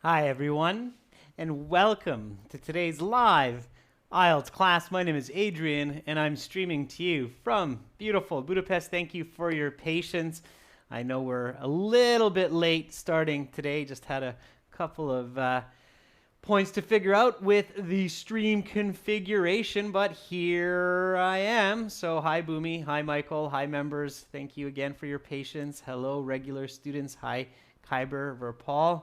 Hi, everyone, and welcome to today's live IELTS class. My name is Adrian, and I'm streaming to you from beautiful Budapest. Thank you for your patience. I know we're a little bit late starting today, just had a couple of points to figure out with the stream configuration, but here I am. So hi Boomy, hi Michael, hi members. Thank you again for your patience. Hello regular students. Hi Kyber, Verpaul,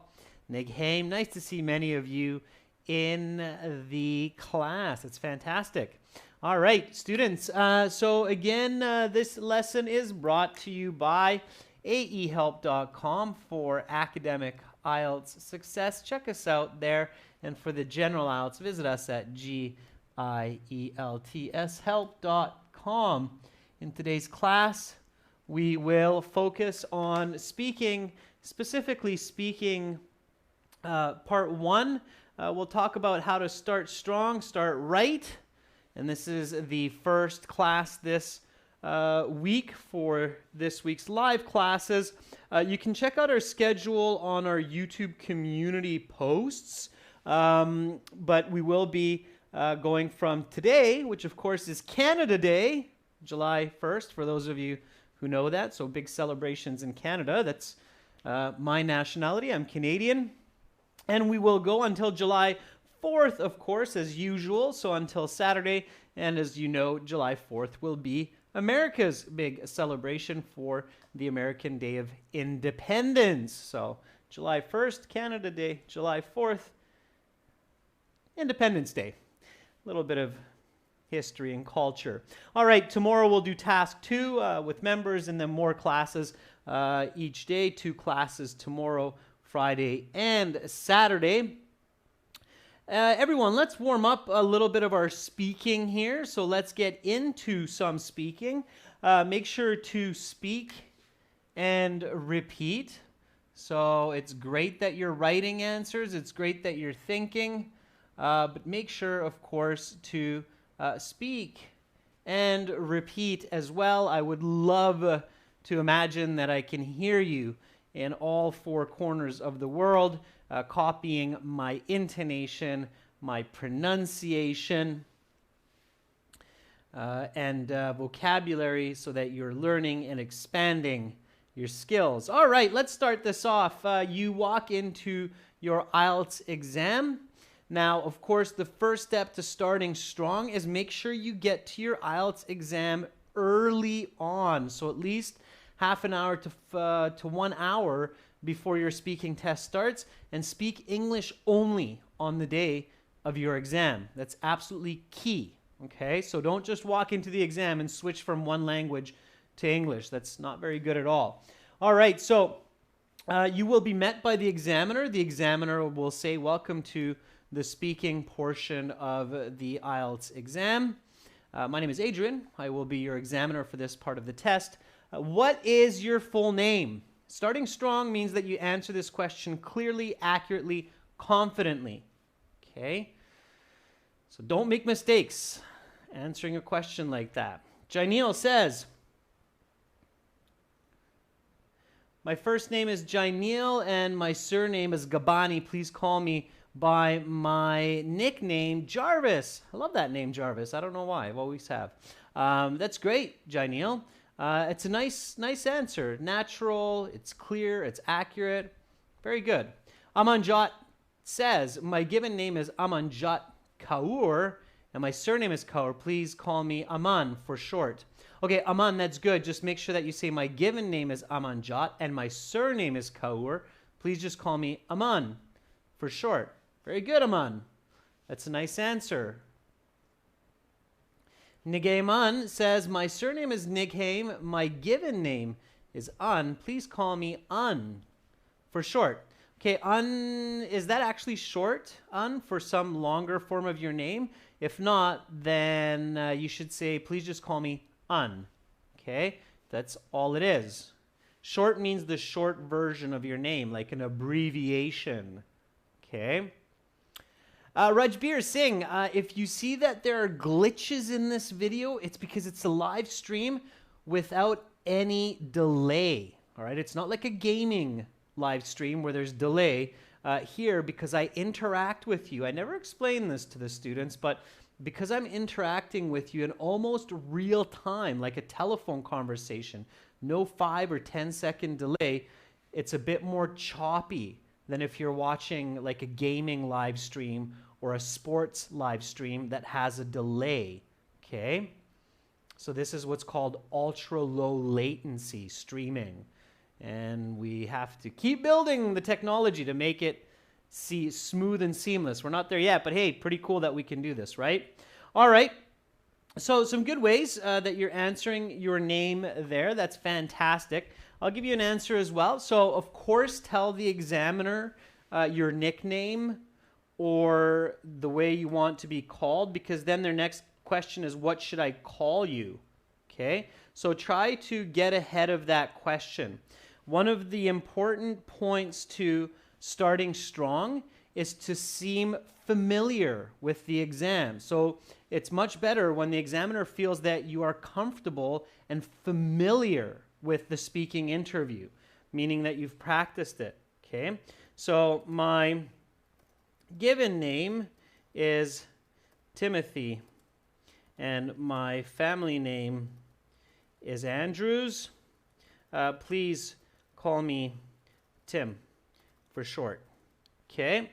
Nighaim. Nice to see many of you in the class. It's fantastic. All right, students. So again, this lesson is brought to you by aehelp.com for academic IELTS success. Check us out there. And for the general IELTS, visit us at gieltshelp.com. In today's class, we will focus on speaking, specifically speaking part one. We'll talk about how to start strong, start right. And this is the first class this week for this week's live classes. You can check out our schedule on our YouTube community posts. But we will be going from today, which of course is Canada Day, July 1st, for those of you who know that. So big celebrations in Canada. That's my nationality. I'm Canadian. And we will go until July 4th, of course, as usual. So until Saturday. And as you know, July 4th will be America's big celebration for the American Day of Independence. So July 1st, Canada Day, July 4th, Independence Day. A little bit of history and culture. All right, tomorrow we'll do task 2 with members and then more classes each day. 2 classes tomorrow, Friday and Saturday. Everyone, let's warm up a little bit of our speaking here. So let's get into some speaking. Make sure to speak and repeat. So it's great that you're writing answers. It's great that you're thinking. But make sure, of course, to speak and repeat as well. I would love to imagine that I can hear you in all 4 corners of the world, copying my intonation, my pronunciation, and vocabulary so that you're learning and expanding your skills. All right, let's start this off. You walk into your IELTS exam. Now, of course, the first step to starting strong is make sure you get to your IELTS exam early on. So at least half an hour to 1 hour before your speaking test starts, and speak English only on the day of your exam. That's absolutely key, okay? So don't just walk into the exam and switch from one language to English. That's not very good at all. All right, so you will be met by the examiner. The examiner will say, welcome to the speaking portion of the IELTS exam. My name is Adrian. I will be your examiner for this part of the test. What is your full name? Starting strong means that you answer this question clearly, accurately, confidently. Okay? So don't make mistakes answering a question like that. Jainil says, my first name is Jainil and my surname is Gabani. Please call me by my nickname, Jarvis. I love that name, Jarvis. I don't know why. I always have. That's great, Jainil. It's a nice answer. Natural, it's clear, it's accurate. Very good. Amanjot says, my given name is Amanjot Kaur, and my surname is Kaur. Please call me Aman for short. Okay, Aman, that's good. Just make sure that you say my given name is Amanjot, and my surname is Kaur. Please just call me Aman for short. Very good, Aman. That's a nice answer. Nigaiman says, my surname is Nighaim. My given name is Un. Please call me Un for short. Okay, Un, is that actually short, Un, for some longer form of your name? If not, then you should say, please just call me Un. Okay, that's all it is. Short means the short version of your name, like an abbreviation. Okay. Rajbir Singh, if you see that there are glitches in this video, it's because it's a live stream without any delay. All right, it's not like a gaming live stream where there's delay. Here, because I interact with you, I never explain this to the students, but because I'm interacting with you in almost real time, like a telephone conversation, no 5 or 10-second delay, it's a bit more choppy than if you're watching like a gaming live stream or a sports live stream that has a delay, okay? So this is what's called ultra low latency streaming. And we have to keep building the technology to make it smooth and seamless. We're not there yet, but hey, pretty cool that we can do this, right? All right. So some good ways that you're answering your name there. That's fantastic. I'll give you an answer as well. So, of course, tell the examiner your nickname or the way you want to be called, because then their next question is, what should I call you? Okay? So try to get ahead of that question. One of the important points to starting strong is to seem familiar with the exam. So it's much better when the examiner feels that you are comfortable and familiar with the speaking interview, meaning that you've practiced it, okay? So my given name is Timothy, and my family name is Andrews. Please call me Tim for short. Okay,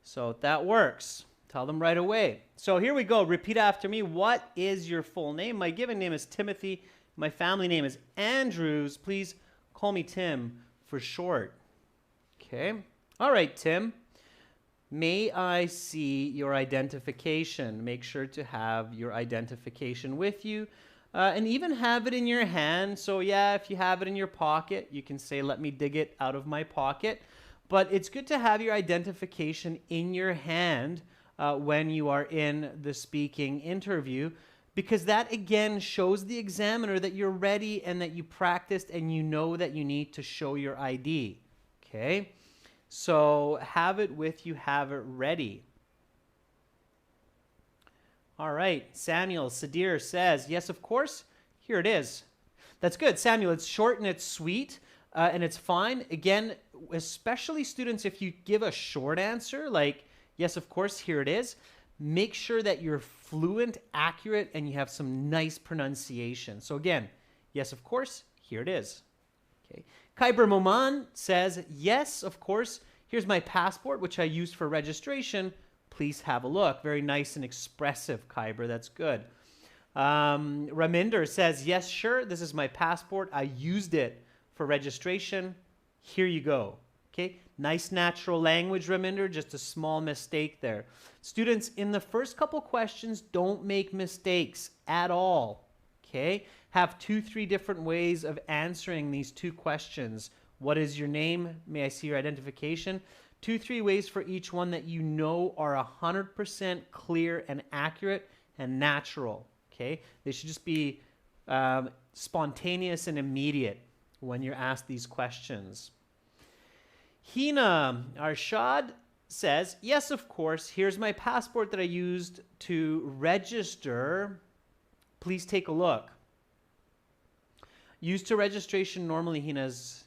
so that works. Tell them right away. So here we go. Repeat after me. What is your full name? My given name is Timothy. My family name is Andrews. Please call me Tim for short. Okay. All right, Tim. May I see your identification? Make sure to have your identification with you. And even have it in your hand. So yeah, if you have it in your pocket, you can say, let me dig it out of my pocket. But it's good to have your identification in your hand when you are in the speaking interview, because that again shows the examiner that you're ready and that you practiced and you know that you need to show your ID. Okay? So have it with you, have it ready. All right, Samuel Sadir says, yes, of course. Here it is. That's good, Samuel. It's short and it's sweet, and it's fine. Again, especially students, if you give a short answer, like, yes, of course, here it is, make sure that you're fluent, accurate, and you have some nice pronunciation. So again, yes, of course, here it is. Okay. Khyber Moman says, yes, of course, here's my passport, which I used for registration. Please have a look. Very nice and expressive, Khyber. That's good. Raminder says, yes, sure. This is my passport. I used it for registration. Here you go. Okay. Nice natural language, Raminder. Just a small mistake there. Students, in the first couple questions, don't make mistakes at all. Okay. Have 2-3 different ways of answering these 2 questions. What is your name? May I see your identification? 2-3 ways for each one that you know are 100% clear and accurate and natural, okay? They should just be spontaneous and immediate when you're asked these questions. Hina Arshad says, yes, of course, here's my passport that I used to register. Please take a look. Used to registration, normally, Hina's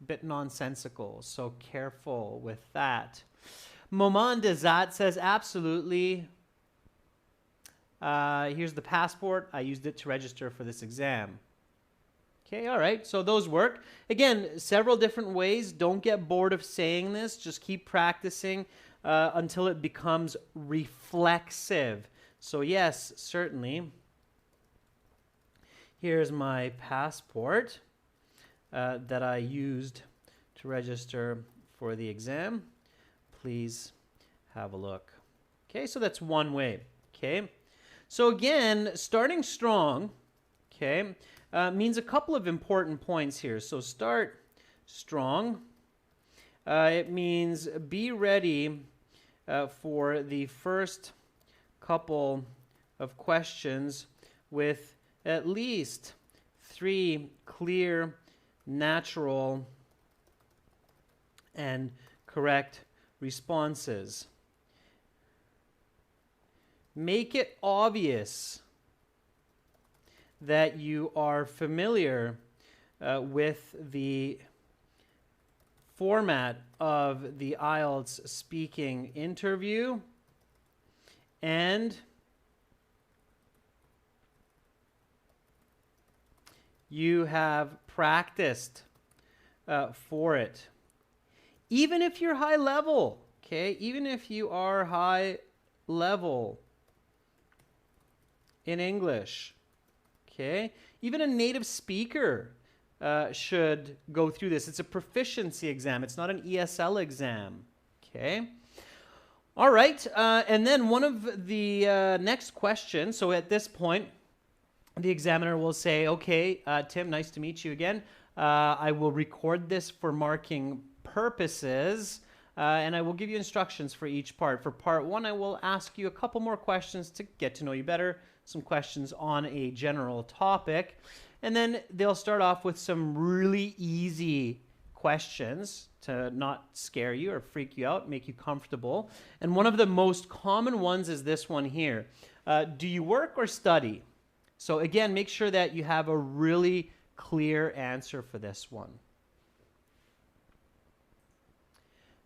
bit nonsensical, so careful with that. Moman Dezat says, absolutely. Here's the passport. I used it to register for this exam. Okay, all right, so those work. Again, several different ways. Don't get bored of saying this. Just keep practicing until it becomes reflexive. So yes, certainly. Here's my passport that I used to register for the exam. Please have a look. Okay, so that's one way. Okay, so again, starting strong, okay, means a couple of important points here. So start strong. It means be ready for the first couple of questions with at least 3 clear, natural, and correct responses. Make it obvious that you are familiar with the format of the IELTS speaking interview, and you have practiced for it. Even if you're high level, okay? Even if you are high level in English, okay? Even a native speaker should go through this. It's a proficiency exam. It's not an ESL exam, okay? All right, and then one of the next questions, so at this point, the examiner will say, okay, Tim, nice to meet you again. I will record this for marking purposes, and I will give you instructions for each part. For part one, I will ask you a couple more questions to get to know you better, some questions on a general topic, and then they'll start off with some really easy questions to not scare you or freak you out, make you comfortable. And one of the most common ones is this one here. Do you work or study? So again, make sure that you have a really clear answer for this one.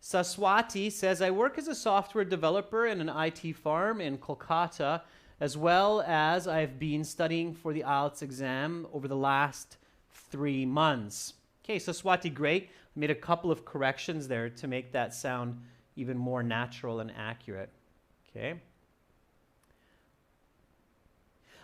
Saswati says, I work as a software developer in an IT firm in Kolkata, as well as I've been studying for the IELTS exam over the last 3 months. Okay, Saswati, great. I made a couple of corrections there to make that sound even more natural and accurate. Okay.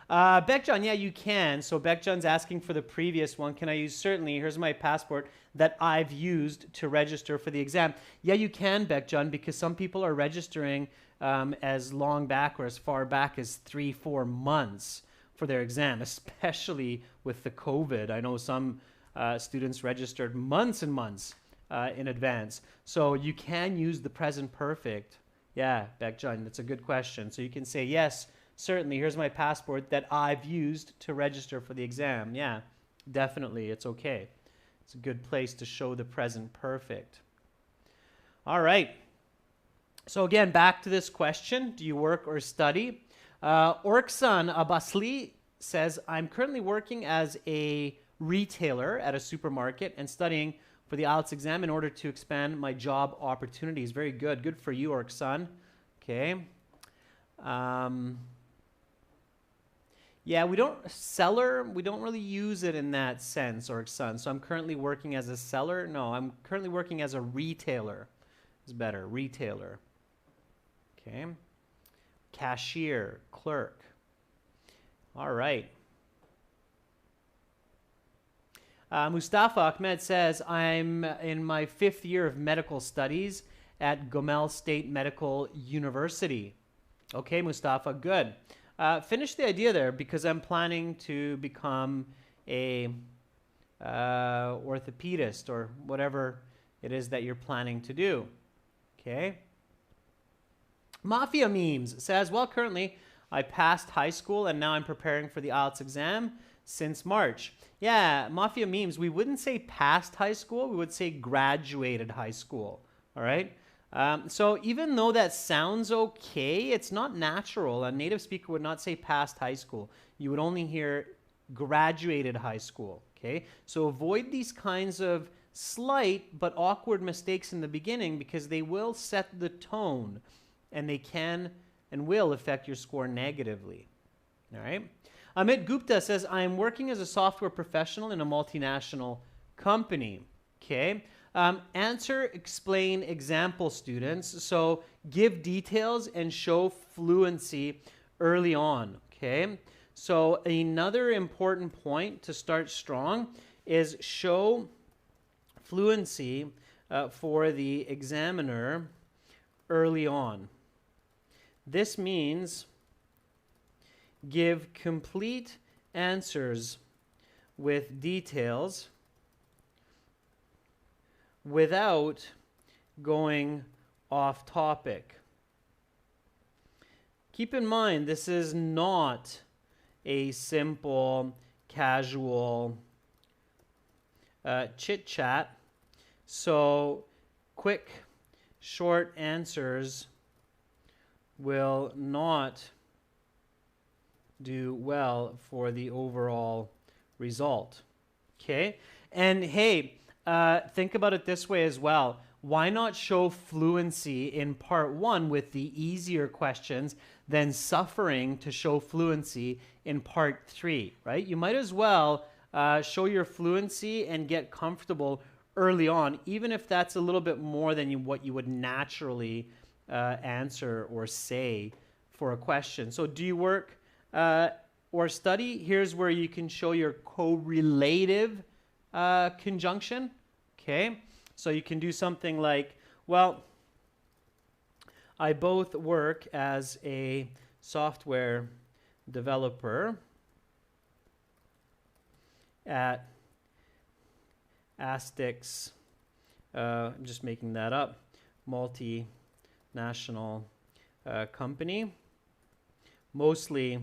Bekjan, yeah, you can. So Bekjan's asking for the previous one. Can I use? Certainly. Here's my passport that I've used to register for the exam. Yeah, you can, Bekjan, because some people are registering as long back or as far back as 3-4 months for their exam, especially with the COVID. I know some students registered months and months in advance. So you can use the present perfect. Yeah, Bekjan, that's a good question. So you can say, yes, certainly, here's my passport that I've used to register for the exam. Yeah, definitely, it's okay. It's a good place to show the present perfect. All right. So again, back to this question. Do you work or study? Orksan Abasli says, I'm currently working as a retailer at a supermarket and studying for the IELTS exam in order to expand my job opportunities. Very good. Good for you, Orksan. Okay. Yeah, we don't really use it in that sense, Orksan. So I'm currently working as a seller. No, I'm currently working as a retailer. It's better, retailer. Okay. Cashier, clerk. All right. Mustafa Ahmed says, I'm in my 5th year of medical studies at Gomel State Medical University. Okay, Mustafa, good. Finish the idea there because I'm planning to become a orthopedist or whatever it is that you're planning to do. Okay. Mafia Memes says, well, currently I passed high school and now I'm preparing for the IELTS exam since March. Yeah, Mafia Memes, we wouldn't say passed high school, we would say graduated high school. All right. So even though that sounds okay, it's not natural. A native speaker would not say past high school. You would only hear graduated high school, okay? So avoid these kinds of slight but awkward mistakes in the beginning because they will set the tone and they can and will affect your score negatively, all right? Amit Gupta says, I am working as a software professional in a multinational company, okay? Answer, explain, example, students. So give details and show fluency early on, okay? So another important point to start strong is show fluency for the examiner early on. This means give complete answers with details without going off topic. Keep in mind, this is not a simple, casual chit-chat. So quick, short answers will not do well for the overall result. Okay? And hey, think about it this way as well. Why not show fluency in part 1 with the easier questions than suffering to show fluency in part 3, right? You might as well show your fluency and get comfortable early on, even if that's a little bit more than what you would naturally answer or say for a question. So do you work or study? Here's where you can show your correlative conjunction. Okay, so you can do something like, well, I both work as a software developer at Astix, I'm just making that up, multinational company, mostly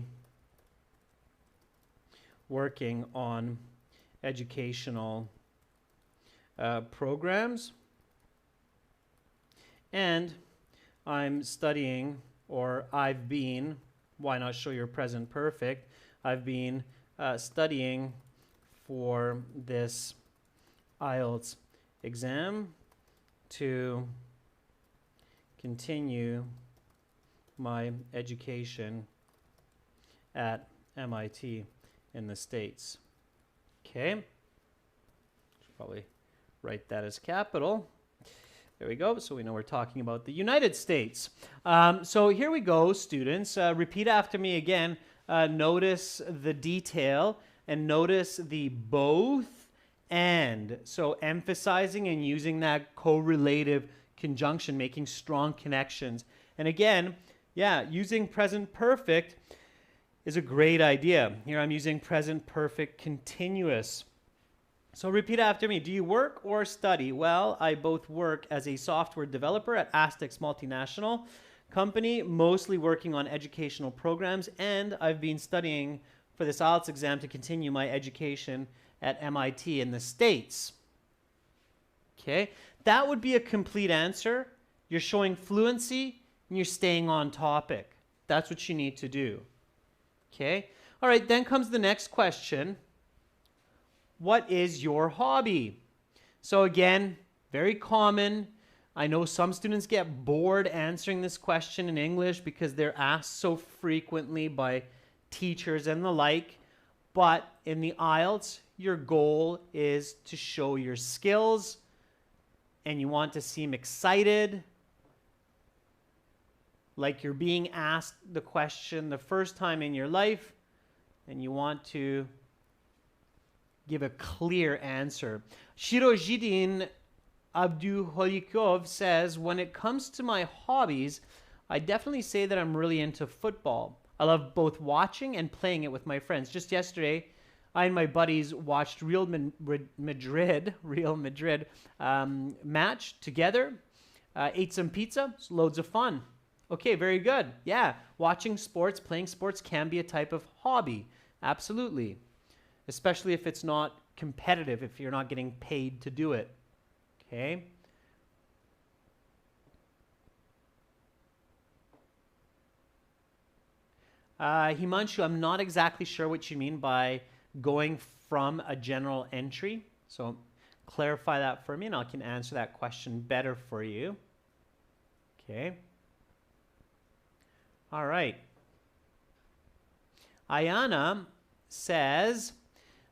working on educational programs, and I'm studying, or I've been, why not show your present perfect, I've been studying for this IELTS exam to continue my education at MIT in the States. Okay, should probably write that as capital. There we go, so we know we're talking about the United States. So here we go, students. Repeat after me again. Notice the detail and notice the both and. So emphasizing and using that correlative conjunction, making strong connections. And again, yeah, using present perfect is a great idea. Here I'm using present perfect continuous. So repeat after me. Do you work or study? Well, I both work as a software developer at Astix Multinational Company, mostly working on educational programs, and I've been studying for this IELTS exam to continue my education at MIT in the States. Okay, that would be a complete answer. You're showing fluency and you're staying on topic. That's what you need to do. Okay, all right, then comes the next question. What is your hobby? So again, very common. I know some students get bored answering this question in English because they're asked so frequently by teachers and the like. But in the IELTS, your goal is to show your skills and you want to seem excited, like you're being asked the question the first time in your life, and you want to give a clear answer. Shirojidin Abduholikov says, when it comes to my hobbies, I definitely say that I'm really into football. I love both watching and playing it with my friends. Just yesterday, I and my buddies watched Real Madrid match together, ate some pizza. It's loads of fun. Okay, very good. Yeah, watching sports, playing sports can be a type of hobby. Absolutely. Especially if it's not competitive, if you're not getting paid to do it. Okay? Himanshu, I'm not exactly sure what you mean by going from a general entry. So clarify that for me and I can answer that question better for you. Okay. All right. Ayana says,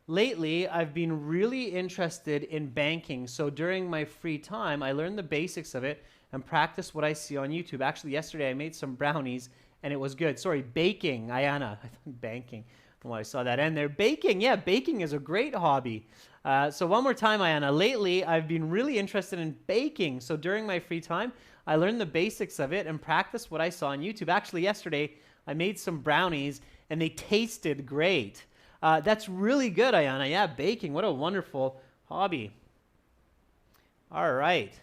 lately, I've been really interested in banking. So during my free time, I learned the basics of it and practice what I see on YouTube. Actually, yesterday I made some brownies and it was good. Sorry, baking, Ayana. I thought banking. I don't know why I saw that in there. Baking, yeah, baking is a great hobby. So one more time, Ayana. Lately, I've been really interested in baking. So during my free time, I learned the basics of it and practiced what I saw on YouTube. Actually, yesterday, I made some brownies and they tasted great. That's really good, Ayana. Yeah, baking. What a wonderful hobby. All right.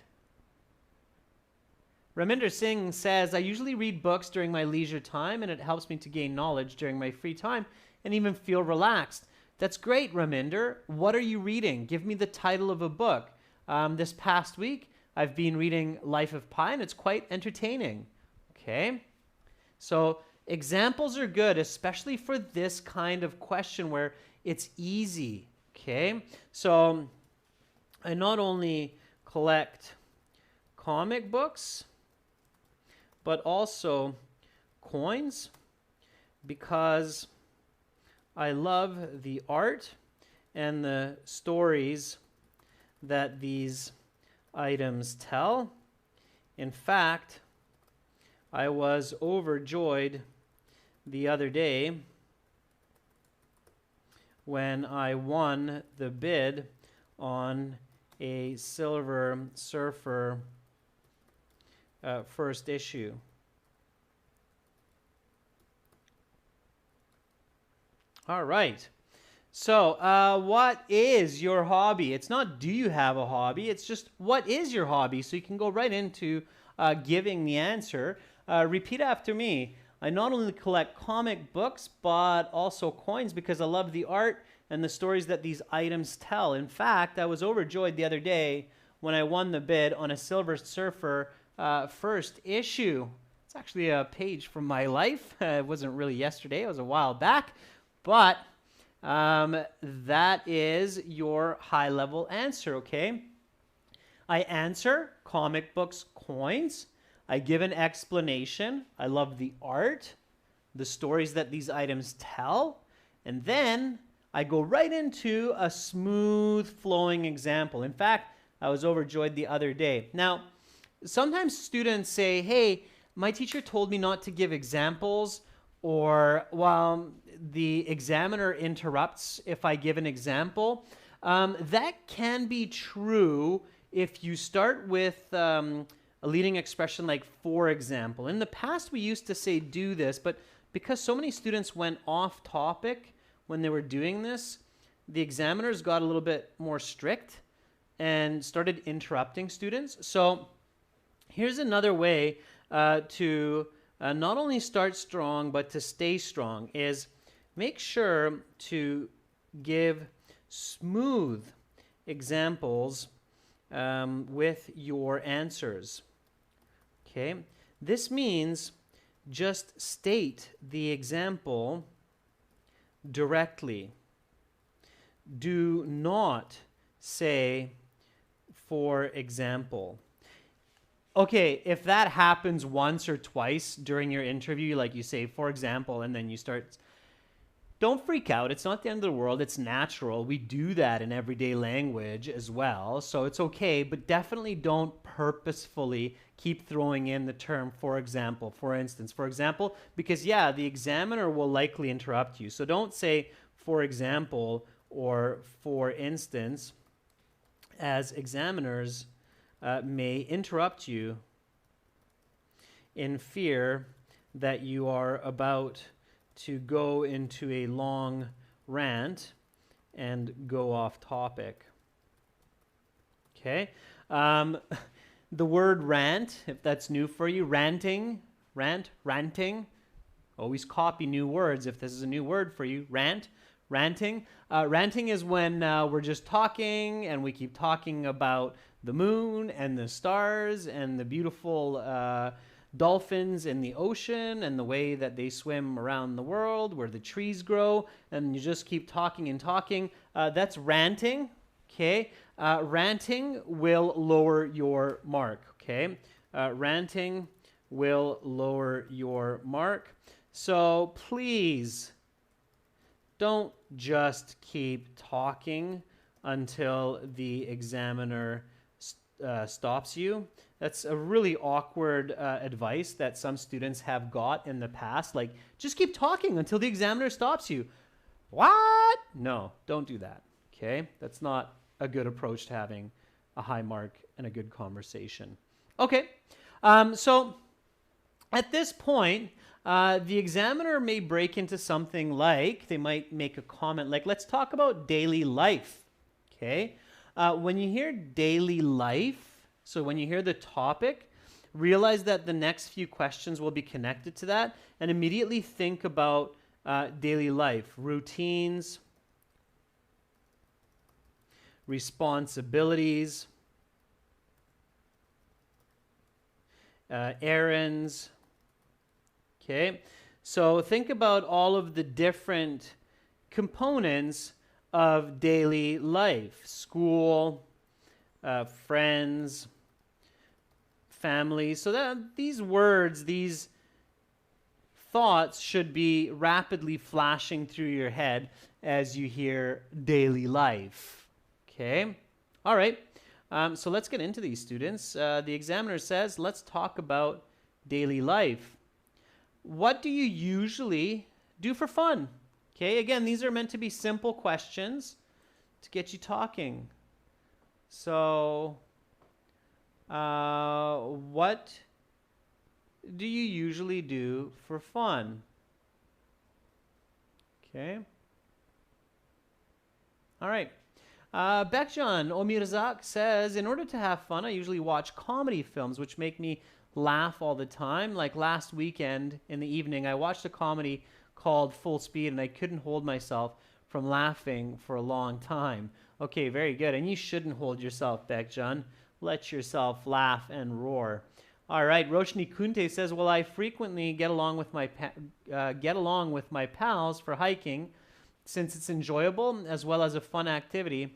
Raminder Singh says, I usually read books during my leisure time and it helps me to gain knowledge during my free time and even feel relaxed. That's great, Raminder. What are you reading? Give me the title of a book. This past week, I've been reading Life of Pi and it's quite entertaining. Okay. So examples are good, especially for this kind of question where it's easy. Okay. So I not only collect comic books, but also coins because I love the art and the stories that these items tell. In fact, I was overjoyed the other day when I won the bid on a Silver Surfer first issue. All right. So, what is your hobby? It's not do you have a hobby, it's just what is your hobby? So you can go right into giving the answer. Repeat after me. I not only collect comic books, but also coins because I love the art and the stories that these items tell. In fact, I was overjoyed the other day when I won the bid on a Silver Surfer first issue. It's actually a page from my life. It wasn't really yesterday, it was a while back. But that is your high-level answer, okay? I answer comic books, coins. I give an explanation. I love the art, the stories that these items tell. And then I go right into a smooth flowing example. In fact, I was overjoyed the other day. Now, sometimes students say, hey, my teacher told me not to give examples, or well, the examiner interrupts if I give an example. That can be true if you start with a leading expression like for example. In the past, we used to say do this, but because so many students went off topic when they were doing this, the examiners got a little bit more strict and started interrupting students. So here's another way to not only start strong, but to stay strong is make sure to give smooth examples with your answers. Okay, this means just state the example directly. Do not say, for example. Okay, if that happens once or twice during your interview, like you say, for example, and then you start, don't freak out. It's not the end of the world. It's natural. We do that in everyday language as well, so it's okay, but definitely don't purposefully keep throwing in the term for example, for instance, for example, because yeah, the examiner will likely interrupt you. So don't say for example or for instance, as examiners may interrupt you in fear that you are about to go into a long rant and go off topic. Okay? The word rant, if that's new for you, ranting, ranting. Always copy new words if this is a new word for you. Ranting. Ranting is when we're just talking and we keep talking about the moon and the stars and the beautiful dolphins in the ocean and the way that they swim around the world, where the trees grow, and you just keep talking and talking. That's ranting, okay? Ranting will lower your mark, okay? Ranting will lower your mark. So please don't just keep talking until the examiner stops you. That's a really awkward advice that some students have got in the past. Like, just keep talking until the examiner stops you. What? No, don't do that, okay? That's not a good approach to having a high mark and a good conversation. Okay, so at this point, the examiner may break into something like, they might make a comment like, let's talk about daily life, okay? When you hear daily life, so when you hear the topic, realize that the next few questions will be connected to that, and immediately think about daily life, routines, responsibilities, errands. Okay, so think about all of the different components of daily life, school, friends, family. So that these words, these thoughts should be rapidly flashing through your head as you hear daily life. Okay? All right. So let's get into these, students. The examiner says, let's talk about daily life. What do you usually do for fun? Okay, again, these are meant to be simple questions to get you talking. So, what do you usually do for fun? Okay. All right. Bekjan Omirzak says, in order to have fun, I usually watch comedy films, which make me laugh all the time. Like last weekend in the evening, I watched a comedy called Full Speed, and I couldn't hold myself from laughing for a long time. Okay, very good. And you shouldn't hold yourself back, John. Let yourself laugh and roar. All right, Roshni Kunte says, well, I frequently get along with my pals for hiking since it's enjoyable as well as a fun activity.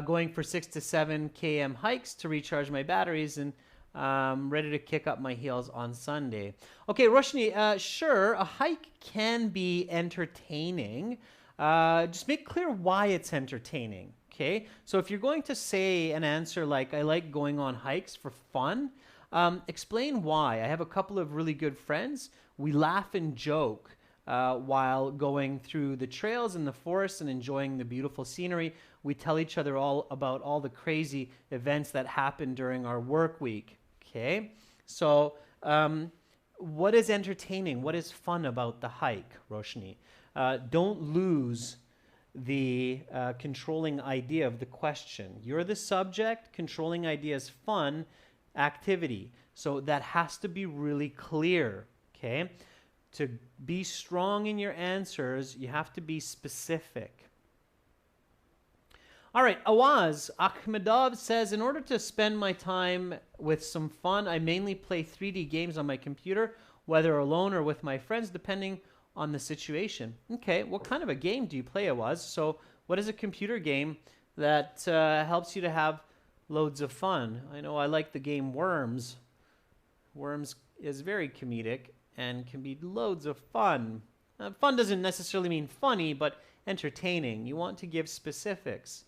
Going for 6 to 7 km hikes to recharge my batteries and ready to kick up my heels on Sunday. Okay, Roshni, sure, a hike can be entertaining. Just make clear why it's entertaining, okay? So if you're going to say an answer like, I like going on hikes for fun, explain why. I have a couple of really good friends. We laugh and joke while going through the trails in the forest and enjoying the beautiful scenery. We tell each other all about all the crazy events that happen during our work week. Okay, so what is entertaining? What is fun about the hike, Roshni? Don't lose the controlling idea of the question. You're the subject, controlling idea is fun activity. So that has to be really clear, okay? To be strong in your answers, you have to be specific. All right, Awaz Akhmedov says, in order to spend my time with some fun, I mainly play 3D games on my computer, whether alone or with my friends, depending on the situation. Okay, what kind of a game do you play, Awaz? So what is a computer game that helps you to have loads of fun? I know I like the game Worms. Worms is very comedic and can be loads of fun. Fun doesn't necessarily mean funny, but entertaining. You want to give specifics.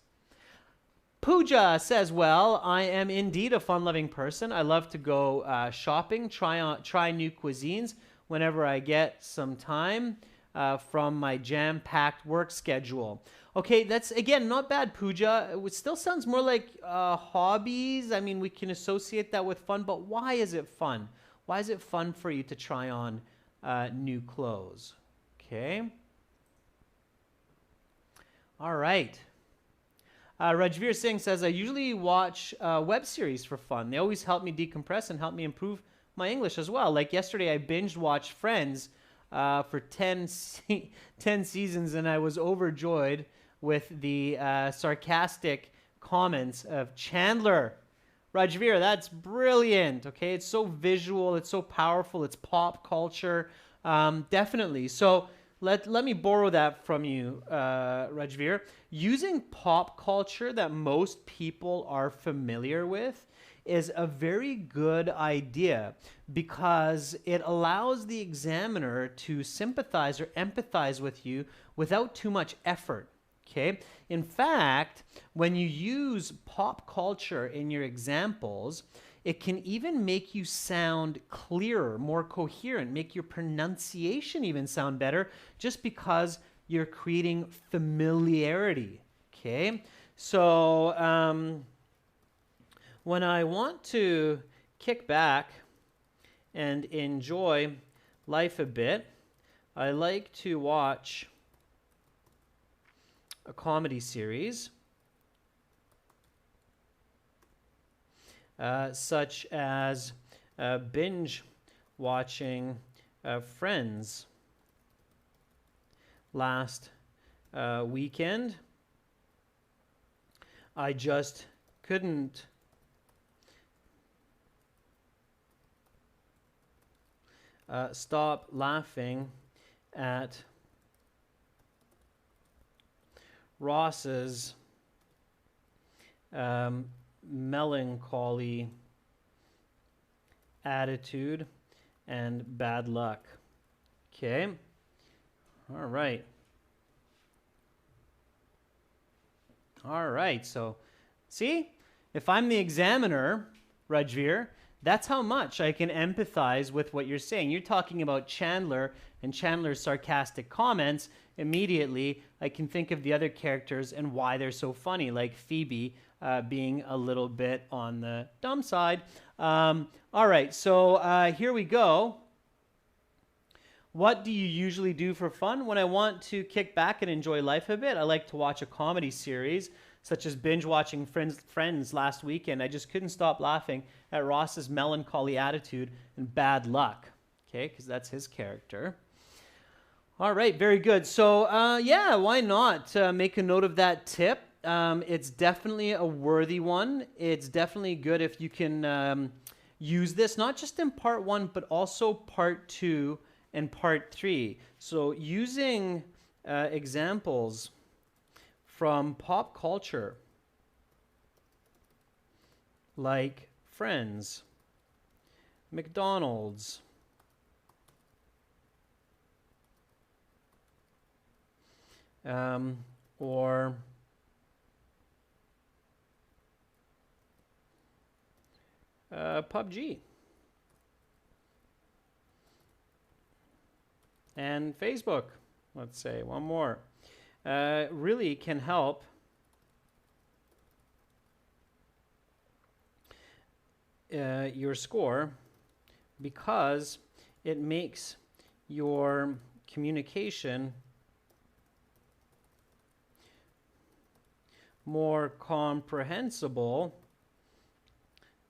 Pooja says, well, I am indeed a fun-loving person. I love to go shopping, try new cuisines whenever I get some time from my jam-packed work schedule. Okay, that's, again, not bad, Pooja. It still sounds more like hobbies. I mean, we can associate that with fun, but why is it fun? Why is it fun for you to try on new clothes? Okay. All right. Rajveer Singh says, I usually watch web series for fun. They always help me decompress and help me improve my English as well. Like yesterday, I binge watched Friends for 10 seasons, and I was overjoyed with the sarcastic comments of Chandler. Rajveer, that's brilliant, okay? It's so visual, it's so powerful, it's pop culture, definitely. So let me borrow that from you, Rajveer. Using pop culture that most people are familiar with is a very good idea because it allows the examiner to sympathize or empathize with you without too much effort. Okay. In fact, when you use pop culture in your examples, it can even make you sound clearer, more coherent, make your pronunciation even sound better just because you're creating familiarity. Okay. So when I want to kick back and enjoy life a bit, I like to watch a comedy series such as binge watching Friends last weekend. I just couldn't stop laughing at Ross's melancholy attitude, and bad luck. Okay. All right. All right. So, see, if I'm the examiner, Rajveer, that's how much I can empathize with what you're saying. You're talking about Chandler and Chandler's sarcastic comments. Immediately, I can think of the other characters and why they're so funny, like Phoebe being a little bit on the dumb side. All right, so here we go. What do you usually do for fun? When I want to kick back and enjoy life a bit, I like to watch a comedy series, such as binge watching Friends last weekend. I just couldn't stop laughing at Ross's melancholy attitude and bad luck. Okay, because that's his character. All right, very good. So, yeah, why not make a note of that tip? It's definitely a worthy one. It's definitely good if you can use this, not just in part 1, but also part 2 and part 3. So using examples from pop culture, like Friends, McDonald's, or PUBG. And Facebook, let's say, one more, really can help your score because it makes your communication more comprehensible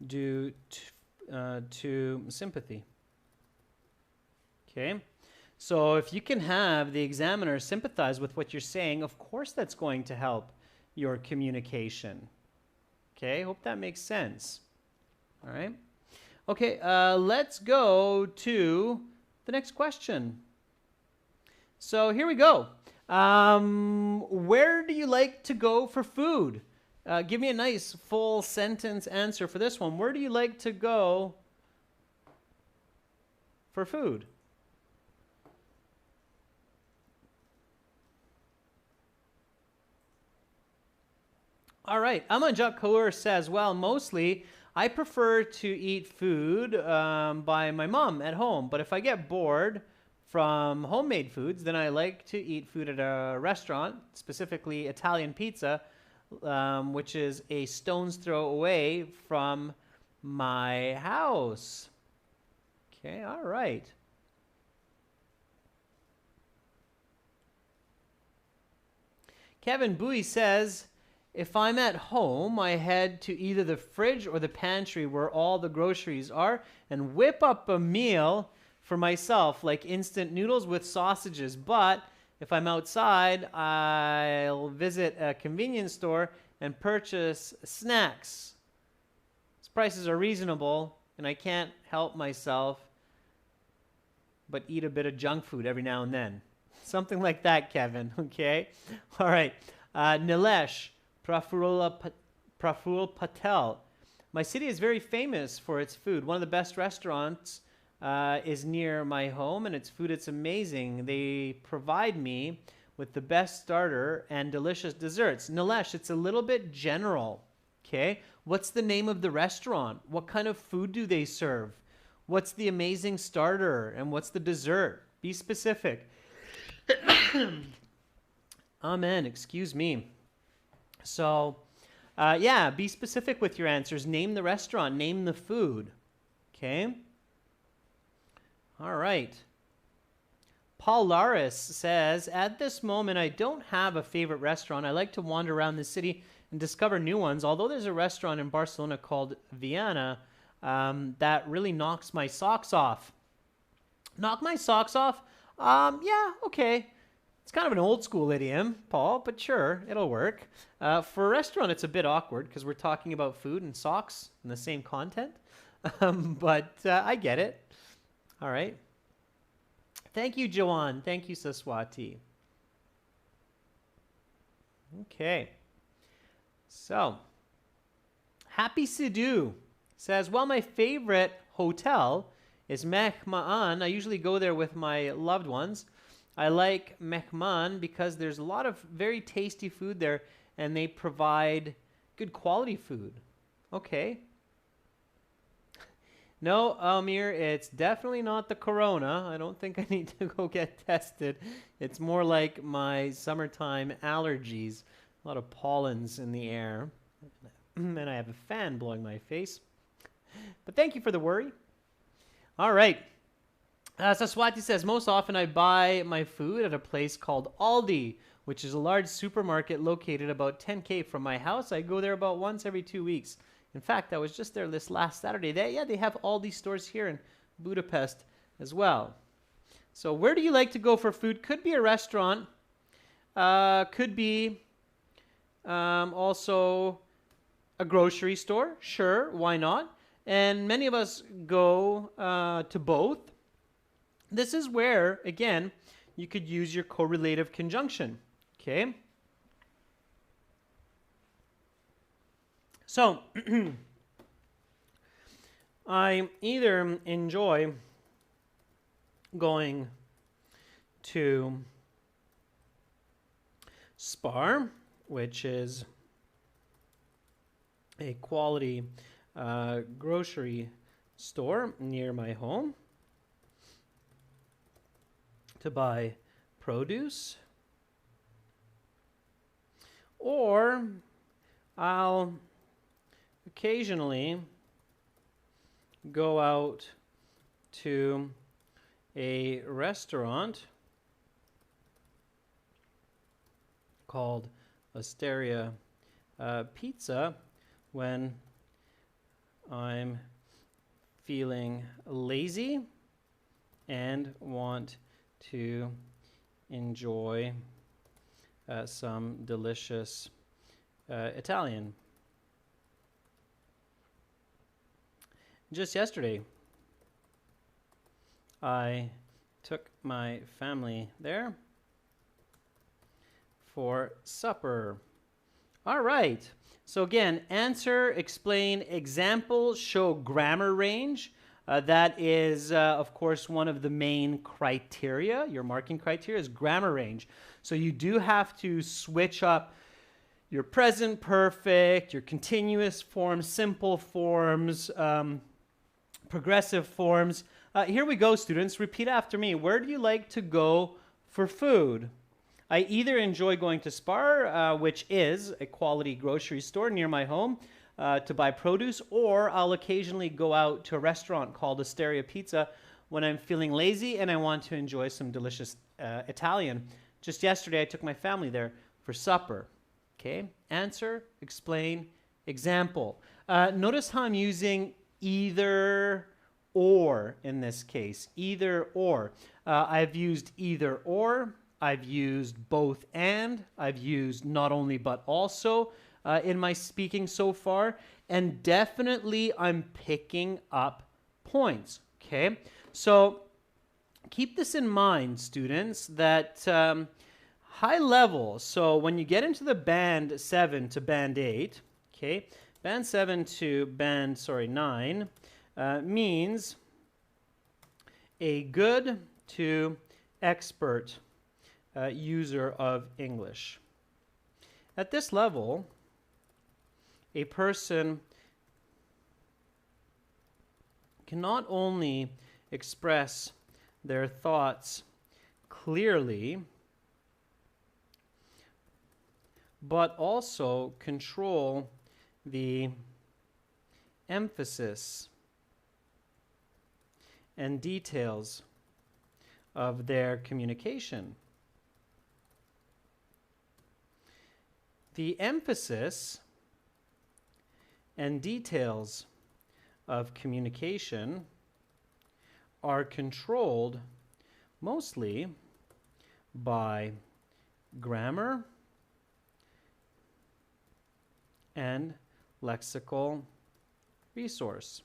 due to sympathy. Okay? So if you can have the examiner sympathize with what you're saying, of course that's going to help your communication. Okay, hope that makes sense. All right. Okay, let's go to the next question. So here we go. Where do you like to go for food? Give me a nice full sentence answer for this one. Where do you like to go for food? All right, Amanjak Kaur says, well, mostly I prefer to eat food by my mom at home, but if I get bored from homemade foods, then I like to eat food at a restaurant, specifically Italian pizza, which is a stone's throw away from my house. Okay, all right. Kevin Bowie says, if I'm at home, I head to either the fridge or the pantry where all the groceries are and whip up a meal for myself, like instant noodles with sausages. But if I'm outside, I'll visit a convenience store and purchase snacks. These prices are reasonable, and I can't help myself but eat a bit of junk food every now and then. Something like that, Kevin, okay? All right. Nilesh Praful Patel. My city is very famous for its food. One of the best restaurants is near my home, and its food, it's amazing. They provide me with the best starter and delicious desserts. Nilesh, it's a little bit general, okay? What's the name of the restaurant? What kind of food do they serve? What's the amazing starter, and what's the dessert? Be specific. Amen, excuse me. So, yeah, be specific with your answers. Name the restaurant, name the food. Okay? All right. Paul Laris says, at this moment, I don't have a favorite restaurant. I like to wander around the city and discover new ones, although there's a restaurant in Barcelona called Vienna that really knocks my socks off. Knock my socks off? Yeah, okay. It's kind of an old school idiom, Paul, but sure, it'll work. For a restaurant, it's a bit awkward because we're talking about food and socks in the same content, but I get it. All right. Thank you, Joanne. Thank you, Saswati. Okay. So, Happy Sidhu says, well, my favorite hotel is Mehmaan. I usually go there with my loved ones. I like Mehmaan because there's a lot of very tasty food there and they provide good quality food. Okay. No, Amir, it's definitely not the corona. I don't think I need to go get tested. It's more like my summertime allergies. A lot of pollens in the air. And I have a fan blowing my face. But thank you for the worry. All right. Saswati says, most often I buy my food at a place called Aldi, which is a large supermarket located about 10K from my house. I go there about once every 2 weeks. In fact, I was just there this last Saturday. They have Aldi stores here in Budapest as well. So where do you like to go for food? Could be a restaurant. Could be also a grocery store. Sure, why not? And many of us go to both. This is where, again, you could use your correlative conjunction. Okay? So, I either enjoy going to Spar, which is a quality grocery store near my home, to buy produce, or I'll occasionally go out to a restaurant called Osteria Pizza when I'm feeling lazy and want to enjoy some delicious Italian. Just yesterday, I took my family there for supper. All right. So again, answer, explain, example, show grammar range. That is, of course, one of the main criteria. Your marking criteria is grammar range. So you do have to switch up your present perfect, your continuous forms, simple forms, progressive forms. Here we go, students. Repeat after me. Where do you like to go for food? I either enjoy going to Spar, which is a quality grocery store near my home, to buy produce, or I'll occasionally go out to a restaurant called Osteria Pizza when I'm feeling lazy and I want to enjoy some delicious Italian. Just yesterday, I took my family there for supper. Okay, answer, explain, example. Notice how I'm using either or in this case, either or. I've used either or, I've used both and, I've used not only but also in my speaking so far, and definitely I'm picking up points, okay? So keep this in mind, students, that high level, so when you get into the band 7 to band 8, okay, band 7 to band, 9, means a good to expert user of English. At this level, a person can not only express their thoughts clearly, but also control the emphasis and details of their communication. The emphasis and details of communication are controlled mostly by grammar and lexical resource,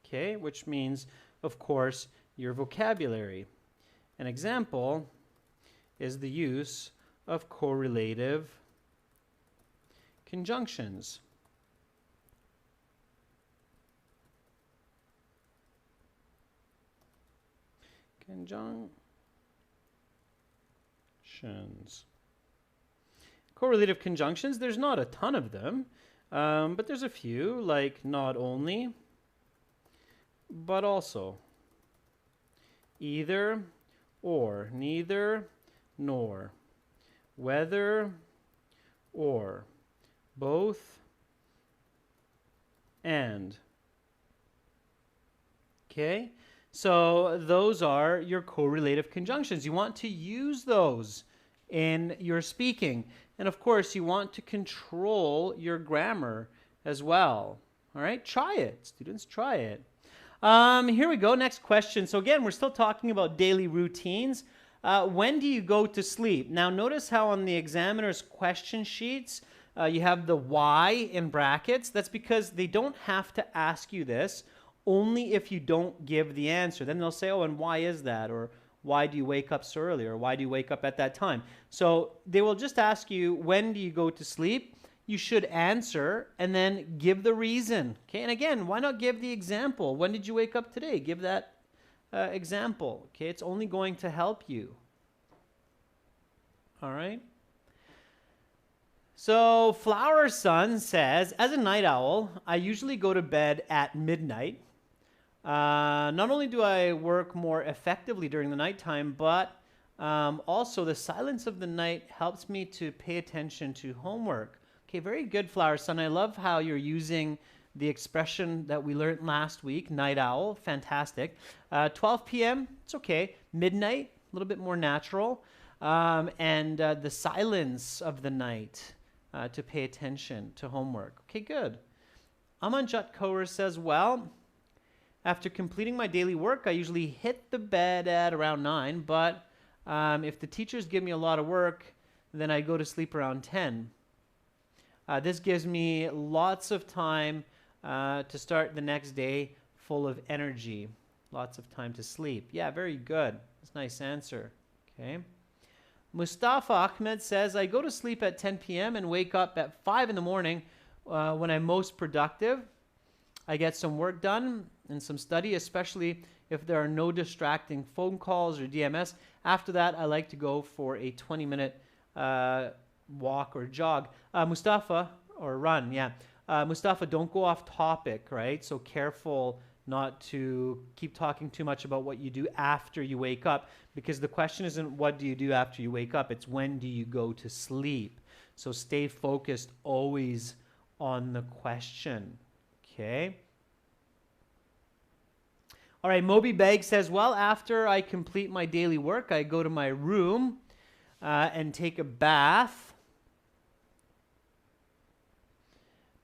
okay, which means, of course, your vocabulary. An example is the use of correlative conjunctions. Conjunctions. Correlative conjunctions, there's not a ton of them, but there's a few, like not only, but also. Either, or, neither, nor. Whether, or. Both, and. Okay, so those are your correlative conjunctions. You want to use those in your speaking. And of course, you want to control your grammar as well. All right, try it, students, try it. Here we go, next question. So again, we're still talking about daily routines. When do you go to sleep? Now, notice how on the examiner's question sheets, you have the why in brackets. That's because they don't have to ask you this only if you don't give the answer. Then they'll say, oh, and why is that? Or why do you wake up so early? Or why do you wake up at that time? So they will just ask you, when do you go to sleep? You should answer and then give the reason. Okay, and again, why not give the example? When did you wake up today? Give that example. Okay, it's only going to help you. All right. So Flower Sun says, as a night owl, I usually go to bed at midnight. Not only do I work more effectively during the nighttime, but also the silence of the night helps me to pay attention to homework. Okay, very good, Flower Sun. I love how you're using the expression that we learned last week, night owl. Fantastic. 12 p.m., it's okay. Midnight, a little bit more natural. And the silence of the night to pay attention to homework. Okay, good. Amanjat Kaur says, well, after completing my daily work, I usually hit the bed at around 9, but if the teachers give me a lot of work, then I go to sleep around 10. This gives me lots of time to start the next day full of energy. Lots of time to sleep. Yeah, very good. That's a nice answer. Okay. Mustafa Ahmed says, I go to sleep at 10 p.m. and wake up at 5 in the morning when I'm most productive. I get some work done and some study, especially if there are no distracting phone calls or DMS. After that, I like to go for a 20-minute walk or jog. Mustafa, or run, yeah. Mustafa, don't go off topic, right? So careful not to keep talking too much about what you do after you wake up, because the question isn't what do you do after you wake up, it's when do you go to sleep. So stay focused always on the question, okay? All right, Moby Bag says, well, after I complete my daily work, I go to my room and take a bath,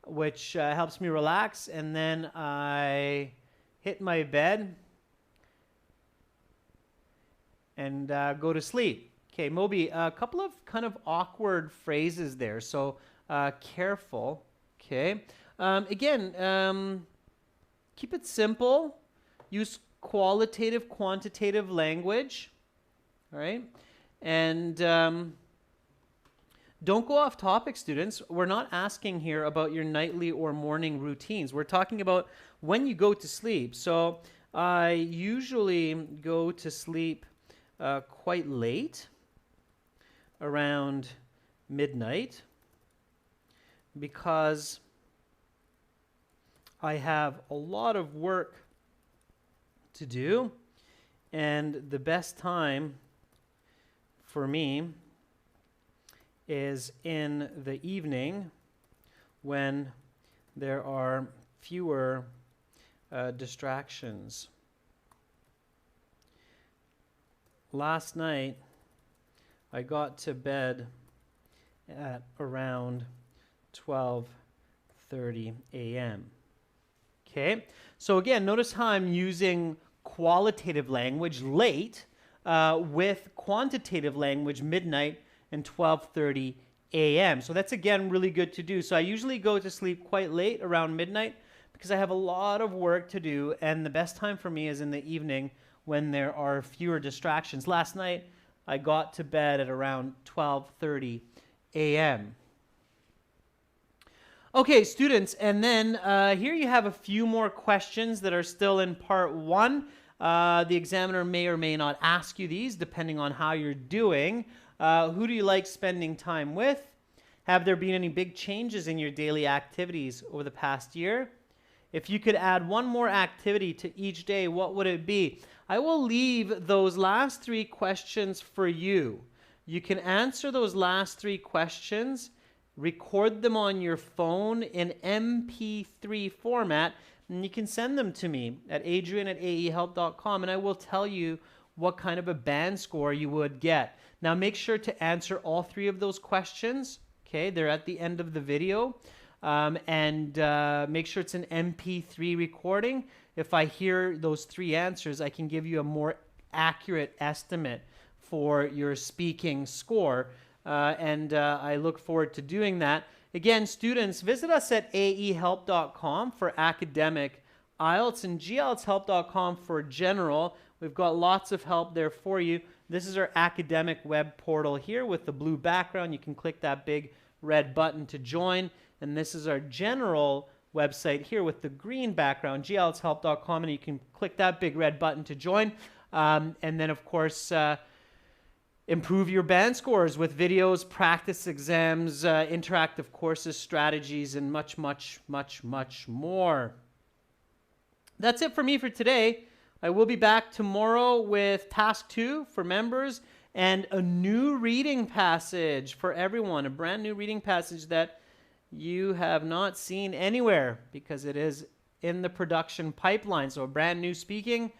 which helps me relax, and then I hit my bed and go to sleep. Okay, Moby, a couple of kind of awkward phrases there, so careful. Okay, again, keep it simple. Use qualitative, quantitative language. All right, and don't go off topic, students. We're not asking here about your nightly or morning routines. We're talking about when you go to sleep. So I usually go to sleep quite late, around midnight, because I have a lot of work to do, and the best time for me is in the evening when there are fewer distractions. Last night, I got to bed at around 12:30 a.m. Okay, so again, notice how I'm using qualitative language, late, with quantitative language, midnight, and 12:30 a.m. So that's, again, really good to do. So I usually go to sleep quite late, around midnight, because I have a lot of work to do, and the best time for me is in the evening when there are fewer distractions. Last night, I got to bed at around 12:30 a.m. Okay, students, and then here you have a few more questions that are still in part 1. The examiner may or may not ask you these depending on how you're doing. Who do you like spending time with? Have there been any big changes in your daily activities over the past year? If you could add one more activity to each day, what would it be? I will leave those last 3 questions for you. You can answer those last 3 questions, record them on your phone in MP3 format, and you can send them to me at adrian@aehelp.com, and I will tell you what kind of a band score you would get. Now make sure to answer all 3 of those questions. Okay, they're at the end of the video. And make sure it's an MP3 recording. If I hear those 3 answers, I can give you a more accurate estimate for your speaking score. And I look forward to doing that. Again, students, visit us at aehelp.com for academic IELTS and gltshelp.com for general. We've got lots of help there for you. This is our academic web portal here with the blue background. You can click that big red button to join. And this is our general website here with the green background, gltshelp.com, and you can click that big red button to join. And then, of course, improve your band scores with videos, practice exams, interactive courses, strategies, and much, much, much, much more. That's it for me for today. I will be back tomorrow with task 2 for members and a new reading passage for everyone, a brand new reading passage that you have not seen anywhere because it is in the production pipeline. So a brand new speaking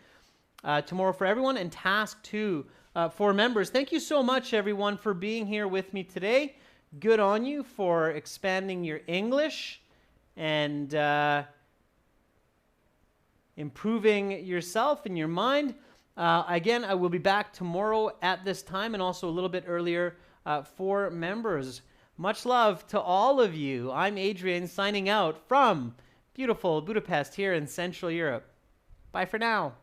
tomorrow for everyone, and task 2 for members. Thank you so much, everyone, for being here with me today. Good on you for expanding your English and improving yourself and your mind. Again, I will be back tomorrow at this time and also a little bit earlier for members. Much love to all of you. I'm Adrian signing out from beautiful Budapest here in Central Europe. Bye for now.